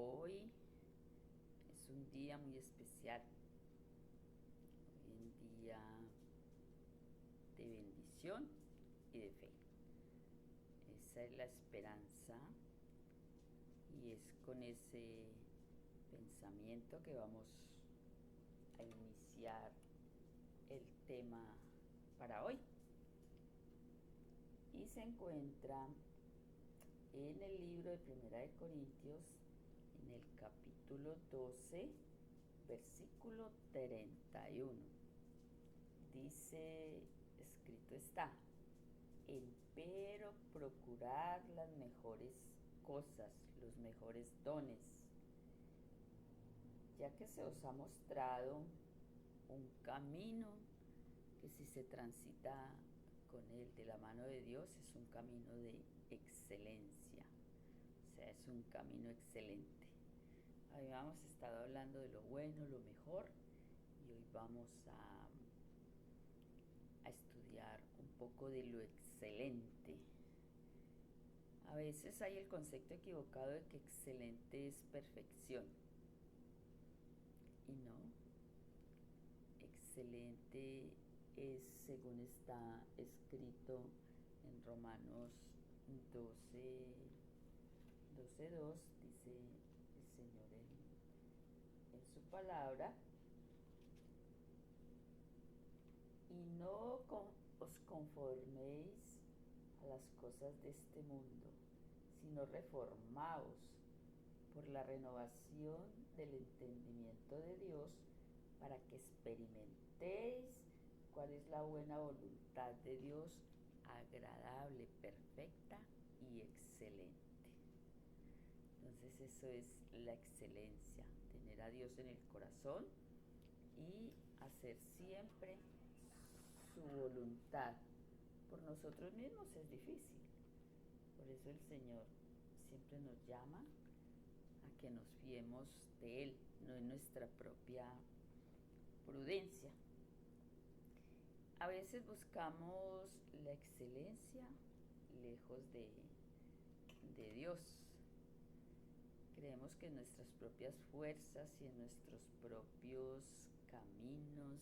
Hoy es un día muy especial, hoy un día de bendición y de fe. Esa es la esperanza y es con ese pensamiento que vamos a iniciar el tema para hoy. Y se encuentra en el libro de Primera de Corintios, en el capítulo 12, versículo 31. Dice, escrito está: empero procurar las mejores cosas, los mejores dones, ya que se os ha mostrado un camino que, si se transita con él de la mano de Dios, es un camino de excelencia, o sea, es un camino excelente. Habíamos estado hablando de lo bueno, lo mejor, y hoy vamos a estudiar un poco de lo excelente. A veces hay el concepto equivocado de que excelente es perfección, y no. Excelente es, según está escrito en Romanos 12, 12:2, dice el Señor en su palabra: y no os conforméis a las cosas de este mundo, sino reformaos por la renovación del entendimiento de Dios, para que experimentéis cuál es la buena voluntad de Dios, agradable, perfecta y excelente. Entonces eso es la excelencia, tener a Dios en el corazón y hacer siempre su voluntad. Por nosotros mismos es difícil, por eso el Señor siempre nos llama a que nos fiemos de Él, no en nuestra propia prudencia. A veces buscamos la excelencia lejos de Dios. Creemos que en nuestras propias fuerzas y en nuestros propios caminos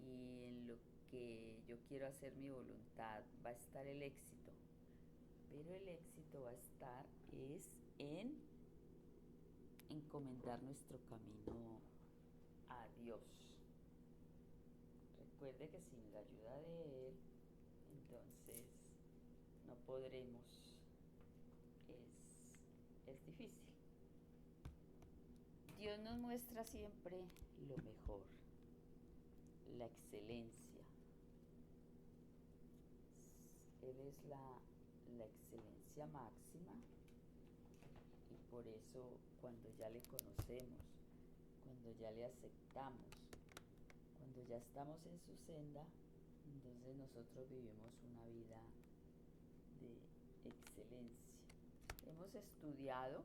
y en lo que yo quiero hacer mi voluntad va a estar el éxito. Pero el éxito va a estar en encomendar nuestro camino a Dios. Recuerde que sin la ayuda de Él, entonces no podremos. Es difícil. Dios nos muestra siempre lo mejor, la excelencia. Él es la excelencia máxima, y por eso, cuando ya le conocemos, cuando ya le aceptamos, cuando ya estamos en su senda, entonces nosotros vivimos una vida de excelencia. Hemos estudiado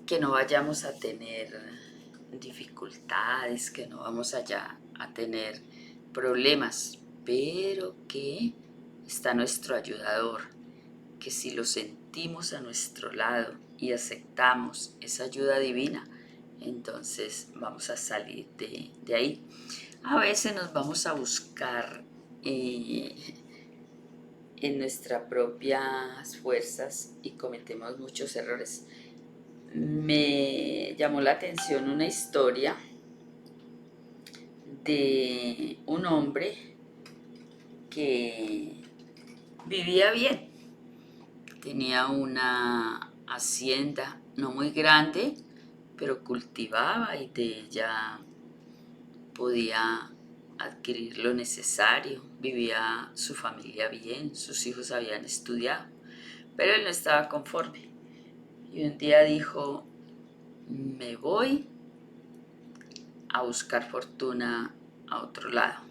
que no vayamos a tener dificultades, que no vamos allá a tener problemas, pero que está nuestro ayudador, que si lo sentimos a nuestro lado y aceptamos esa ayuda divina, entonces vamos a salir de ahí. A veces nos vamos a buscar en nuestras propias fuerzas y cometemos muchos errores. Me llamó la atención una historia de un hombre que vivía bien. Tenía una hacienda no muy grande, pero cultivaba y de ella podía adquirir lo necesario. Vivía su familia bien, sus hijos habían estudiado, pero él no estaba conforme. Y un día dijo: me voy a buscar fortuna a otro lado.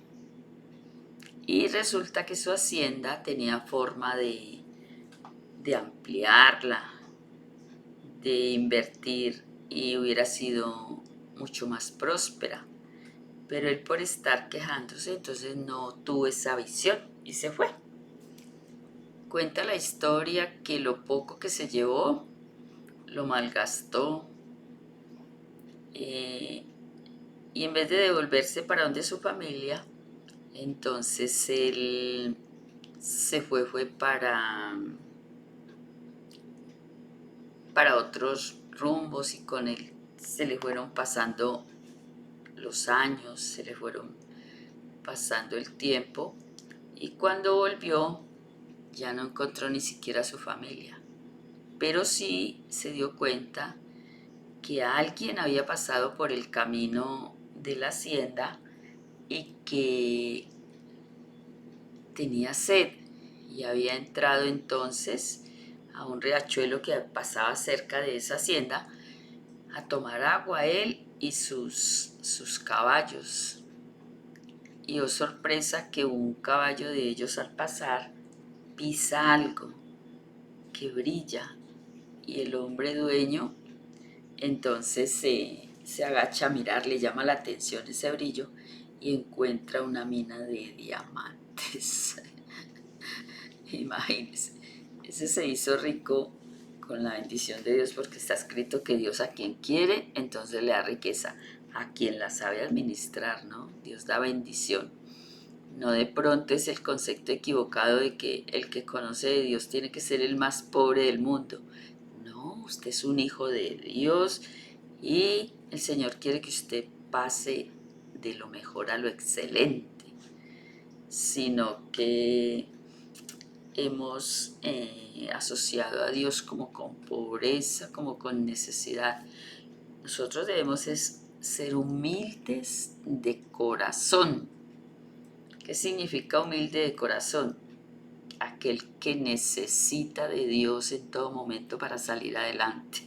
Y resulta que su hacienda tenía forma de ampliarla, de invertir, y hubiera sido mucho más próspera. Pero él, por estar quejándose, entonces no tuvo esa visión y se fue. cuenta la historia que lo poco que se llevó lo malgastó, y en vez de devolverse para donde su familia, entonces él se fue para otros rumbos, y con él se le fueron pasando los años, se le fueron pasando el tiempo, y cuando volvió ya no encontró ni siquiera a su familia, pero sí se dio cuenta que alguien había pasado por el camino de la hacienda y que tenía sed, y había entrado entonces a un riachuelo que pasaba cerca de esa hacienda a tomar agua, él y sus caballos. Y oh sorpresa, que un caballo de ellos al pasar pisa algo que brilla, y el hombre dueño entonces se agacha a mirar, le llama la atención ese brillo y encuentra una mina de diamantes. Imagínense, ese se hizo rico con la bendición de Dios, porque está escrito que Dios a quien quiere, entonces le da riqueza, a quien la sabe administrar, ¿no? Dios da bendición. No de pronto es el concepto equivocado de que el que conoce de Dios tiene que ser el más pobre del mundo. No, usted es un hijo de Dios y el Señor quiere que usted pase de lo mejor a lo excelente, sino que hemos asociado a Dios como con pobreza, como con necesidad. Nosotros debemos ser humildes de corazón. ¿Qué significa humilde de corazón? Aquel que necesita de Dios en todo momento para salir adelante.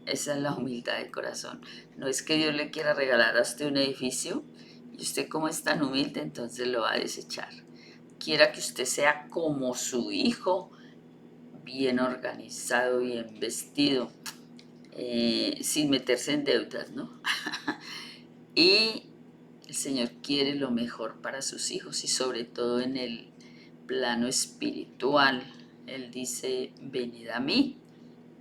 Esa es la humildad de corazón. No es que Dios le quiera regalar a usted un edificio y usted, como es tan humilde, entonces lo va a desechar. Quiera que usted sea como su hijo, bien organizado, bien vestido, sin meterse en deudas, ¿no? Y el Señor quiere lo mejor para sus hijos, y sobre todo en el plano espiritual. Él dice: venid a mí,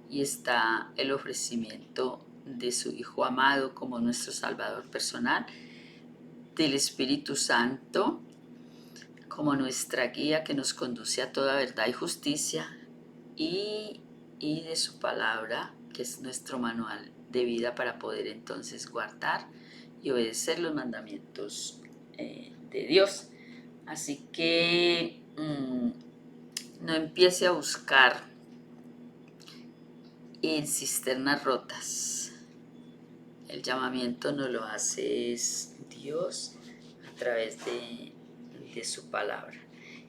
y está el ofrecimiento de su Hijo amado como nuestro Salvador personal, del Espíritu Santo como nuestra guía que nos conduce a toda verdad y justicia, y de su palabra, que es nuestro manual de vida para poder entonces guardar y obedecer los mandamientos de Dios. Así que no empiece a buscar en cisternas rotas. El llamamiento nos lo hace es Dios a través de su palabra.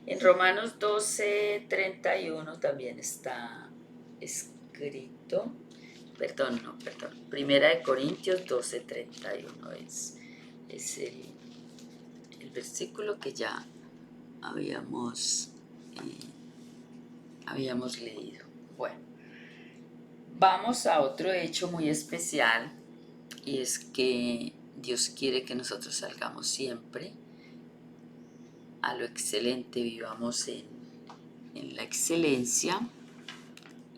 En Romanos 12:31 también está escrito, perdón, Primera de Corintios 12:31 es el versículo que ya habíamos leído. Bueno, vamos a otro hecho muy especial, y es que Dios quiere que nosotros salgamos siempre a lo excelente, vivamos en la excelencia.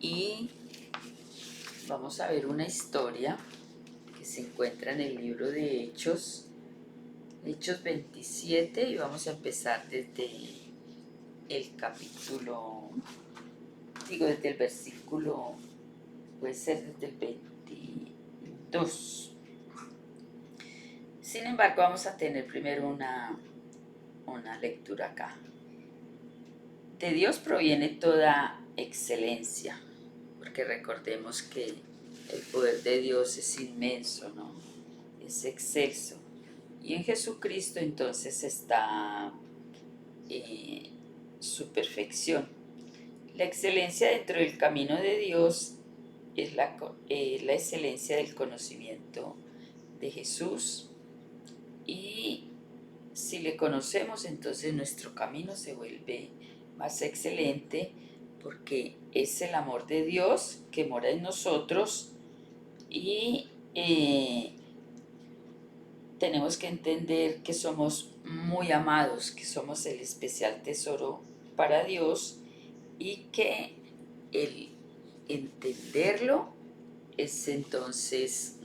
Y vamos a ver una historia que se encuentra en el libro de Hechos 27, y vamos a empezar desde el capítulo, desde el versículo, puede ser desde el 22. Sin embargo, vamos a tener primero una lectura acá. De Dios proviene toda excelencia, porque recordemos que el poder de Dios es inmenso, ¿no? Es excelso. Y en Jesucristo entonces está su perfección. La excelencia dentro del camino de Dios es la excelencia del conocimiento de Jesús, y si le conocemos, entonces nuestro camino se vuelve más excelente, porque es el amor de Dios que mora en nosotros, y tenemos que entender que somos muy amados, que somos el especial tesoro para Dios, y que el entenderlo es entonces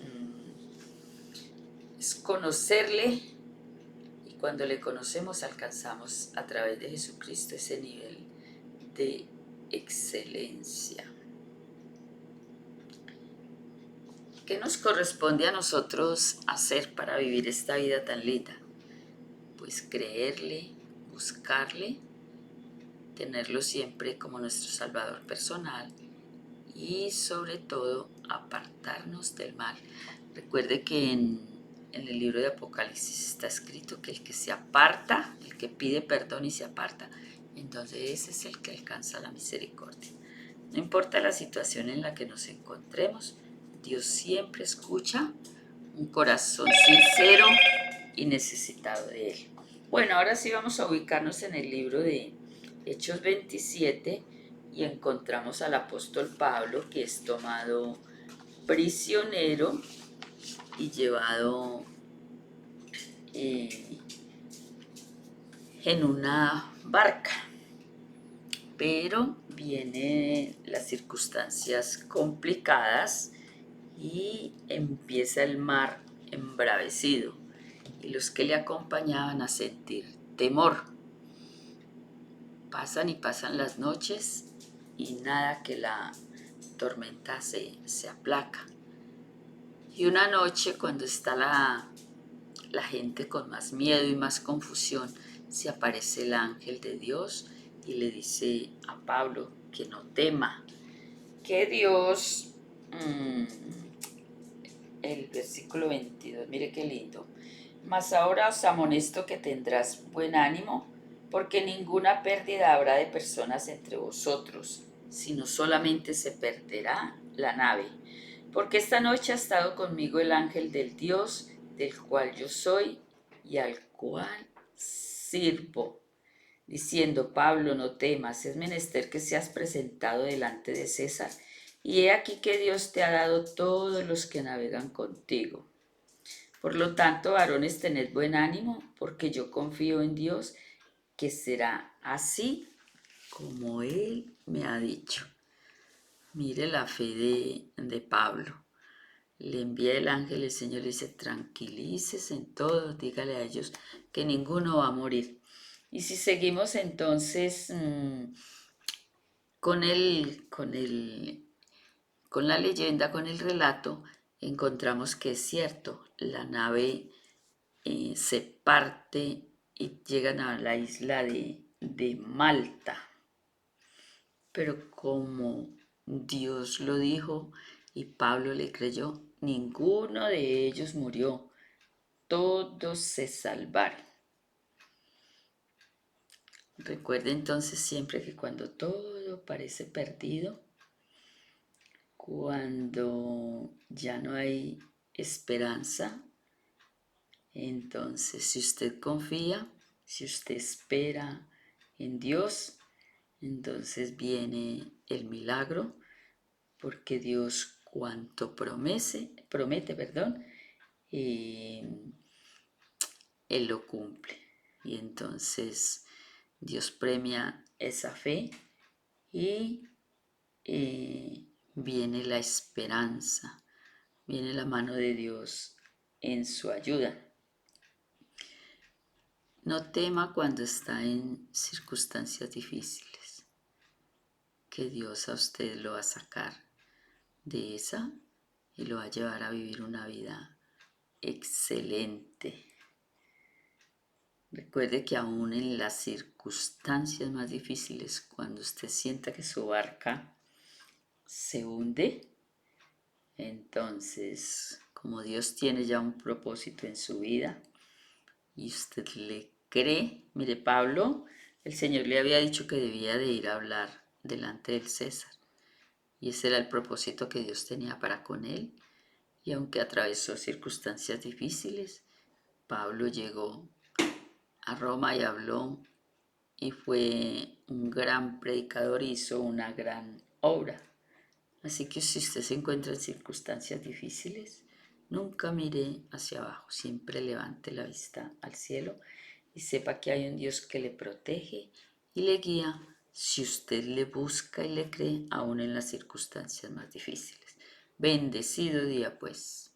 es conocerle, y cuando le conocemos alcanzamos a través de Jesucristo ese nivel de excelencia. ¿Qué nos corresponde a nosotros hacer para vivir esta vida tan linda? Pues creerle, buscarle, tenerlo siempre como nuestro Salvador personal y sobre todo apartarnos del mal. Recuerde que en el libro de Apocalipsis está escrito que el que se aparta, el que pide perdón y se aparta, entonces ese es el que alcanza la misericordia. No importa la situación en la que nos encontremos, Dios siempre escucha un corazón sincero y necesitado de Él. Bueno, ahora sí vamos a ubicarnos en el libro de Hechos 27 y encontramos al apóstol Pablo, que es tomado prisionero y llevado en una barca. Pero vienen las circunstancias complicadas y empieza el mar embravecido y los que le acompañaban a sentir temor. Pasan y pasan las noches y nada que la tormenta se aplaca. Y una noche, cuando está la gente con más miedo y más confusión, se aparece el ángel de Dios y le dice a Pablo que no tema, que Dios, el versículo 22, mire qué lindo, mas ahora os amonesto que tendrás buen ánimo, porque ninguna pérdida habrá de personas entre vosotros, sino solamente se perderá la nave. Porque esta noche ha estado conmigo el ángel del Dios, del cual yo soy y al cual sirvo, diciendo: Pablo, no temas, es menester que seas presentado delante de César, y he aquí que Dios te ha dado todos los que navegan contigo. Por lo tanto, varones, tened buen ánimo, porque yo confío en Dios, que será así como Él me ha dicho. Mire la fe de Pablo. Le envía el ángel, el Señor le dice: tranquilícese en todo, dígale a ellos que ninguno va a morir. Y si seguimos entonces con la leyenda, con el relato, encontramos que es cierto, la nave se parte y llegan a la isla de Malta. Pero como Dios lo dijo y Pablo le creyó, ninguno de ellos murió, todos se salvaron. Recuerde entonces siempre que cuando todo parece perdido, cuando ya no hay esperanza, entonces si usted confía, si usted espera en Dios, entonces viene el milagro, porque Dios cuanto promete, Él lo cumple. Y entonces Dios premia esa fe y viene la esperanza, viene la mano de Dios en su ayuda. No tema cuando está en circunstancias difíciles, que Dios a usted lo va a sacar de esa y lo va a llevar a vivir una vida excelente. Recuerde que aún en las circunstancias más difíciles, cuando usted sienta que su barca se hunde, entonces, como Dios tiene ya un propósito en su vida y usted le cree, mire, Pablo, el Señor le había dicho que debía de ir a hablar delante del César, y ese era el propósito que Dios tenía para con él. Y aunque atravesó circunstancias difíciles, Pablo llegó a Roma y habló y fue un gran predicador, hizo una gran obra. Así que si usted se encuentra en circunstancias difíciles, nunca mire hacia abajo, siempre levante la vista al cielo y sepa que hay un Dios que le protege y le guía si usted le busca y le cree aún en las circunstancias más difíciles. Bendecido día, pues.